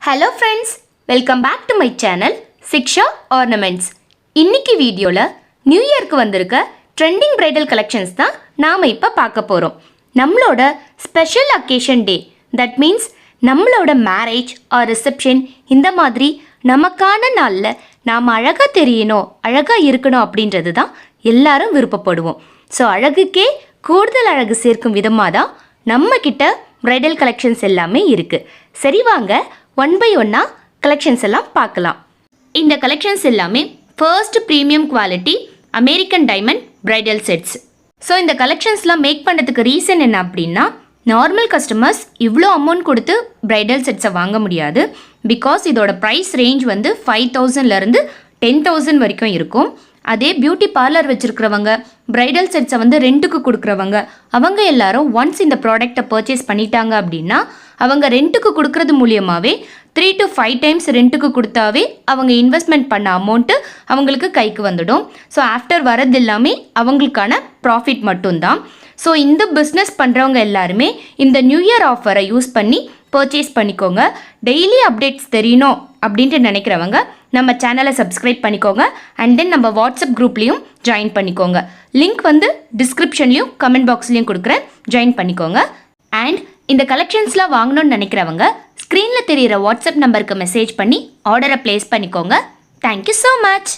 Hello friends, welcome back to my channel Shiksha ornaments. இன்னைக்கு வீடியோவில் new இயர்க்கு வந்திருக்க ட்ரெண்டிங் பிரைடல் கலெக்ஷன்ஸ் தான் நாம் இப்போ பார்க்க போகிறோம். நம்மளோட special occasion day, that means நம்மளோட மேரேஜ் ஆர் ரிசப்ஷன், இந்த மாதிரி நமக்கான நாளில் நாம் அழகாக தெரியணும், அழகாக இருக்கணும் அப்படின்றது தான் எல்லாரும் விருப்பப்படுவோம். ஸோ அழகுக்கே கூடுதல் அழகு சேர்க்கும் விதமாக தான் நம்மக்கிட்ட பிரைடல் கலெக்ஷன்ஸ் எல்லாமே இருக்குது. சரி, வாங்க ஒன் பை ஒன்னாக கலெக்ஷன்ஸ் எல்லாம் பார்க்கலாம். இந்த கலெக்ஷன்ஸ் எல்லாமே first premium quality American diamond bridal sets. So இந்த கலெக்ஷன்ஸ்லாம் மேக் பண்ணுறதுக்கு ரீசன் என்ன அப்படின்னா, நார்மல் கஸ்டமர்ஸ் இவ்வளோ அமௌண்ட் கொடுத்து பிரைடல் செட்ஸை வாங்க முடியாது. பிகாஸ் இதோட ப்ரைஸ் ரேஞ்ச் வந்து 5,000லேருந்து 10,000 வரைக்கும் இருக்கும். அதே பியூட்டி பார்லர் வச்சுருக்கிறவங்க, பிரைடல் செட்ஸை வந்து ரெண்ட்டுக்கு கொடுக்குறவங்க, அவங்க எல்லாரும் ஒன்ஸ் இந்த ப்ராடக்டை பர்ச்சேஸ் பண்ணிட்டாங்க அப்படின்னா அவங்க ரெண்ட்டுக்கு கொடுக்குறது மூலியமாகவே 3 to 5 டைம்ஸ் ரெண்ட்டுக்கு கொடுத்தாவே அவங்க இன்வெஸ்ட்மெண்ட் பண்ண அமௌண்ட்டு அவங்களுக்கு கைக்கு வந்துடும். ஸோ ஆஃப்டர் வரது எல்லாமே அவங்களுக்கான ப்ராஃபிட் மட்டும்தான். ஸோ இந்த பிஸ்னஸ் பண்ணுறவங்க எல்லாருமே இந்த நியூ இயர் ஆஃபரை யூஸ் பண்ணி பர்ச்சேஸ் பண்ணிக்கோங்க. டெய்லி அப்டேட்ஸ் தெரியணும் அப்படின்ட்டு நினைக்கிறவங்க நம்ம சேனலை சப்ஸ்கிரைப் பண்ணிக்கோங்க. அண்ட் தென் நம்ம வாட்ஸ்அப் குரூப்லேயும் ஜாயின் பண்ணிக்கோங்க. லிங்க் வந்து டிஸ்கிரிப்ஷன்லேயும் கமெண்ட் பாக்ஸ்லேயும் கொடுக்குறேன், ஜாயின் பண்ணிக்கோங்க. அண்ட் இந்த கலெக்ஷன்ஸ்லாம் வாங்கணும்னு நினைக்கிறவங்க ஸ்க்ரீனில் தெரிகிற வாட்ஸ்அப் நம்பருக்கு மெசேஜ் பண்ணி ஆர்டரை ப்ளேஸ் பண்ணிக்கோங்க. Thank you so much.